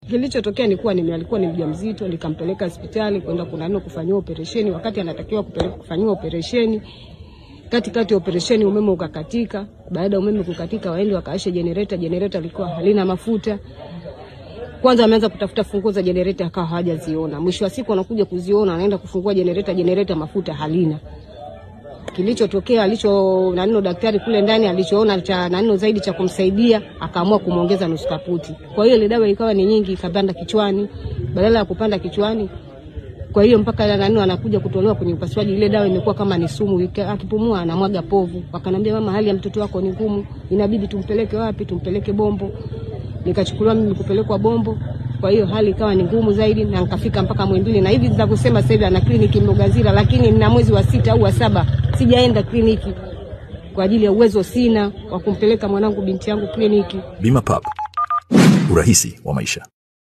Kilichotokea ni kuwa alikuwa ni mjamzito, nikampeleka hospitali kwenda kufanyiwa operesheni. Wakati anatakiwa kufanyiwa operesheni, katikati ya operesheni umeme ukakatika. Baada ya umeme kukatika, waende wakaasha generator. Generator ilikuwa halina mafuta. Kwanza ameanza kutafuta funguo za generator akawa hajaziona. Mwisho wa siku anakuja kuziona, anaenda kufungua generator mafuta halina. Kilichotokea daktari kule ndani alichoona cha zaidi cha kumsaidia, akaamua kumuongeza nusu kaputi. Kwa hiyo ile dawa ikawa ni nyingi, ikapanda kichwani. Badala ya kupanda kichwani, kwa hiyo mpaka anakuja kutolewa kwenye upasuaji, ile dawa imekuwa kama ni sumu, akipumua anamwaga povu. Wakanambia, mama, hali ya mtoto wako ni ngumu, inabidi tumpeleke wapi? Tumpeleke Bombo. Nikachukuliwa mimi kupelekwa Bombo. Kwa hiyo hali ikawa ni ngumu zaidi, na nikafika mpaka Muhimbili. Na hivi za kusema sasa hivi ana kliniki Mlogazira, lakini na mwezi wa 6 au wa 7 sijaenda kliniki kwa ajili ya uwezo sina wa kumpeleka mwanangu binti yangu kliniki. Bima Pub, urahisi wa maisha.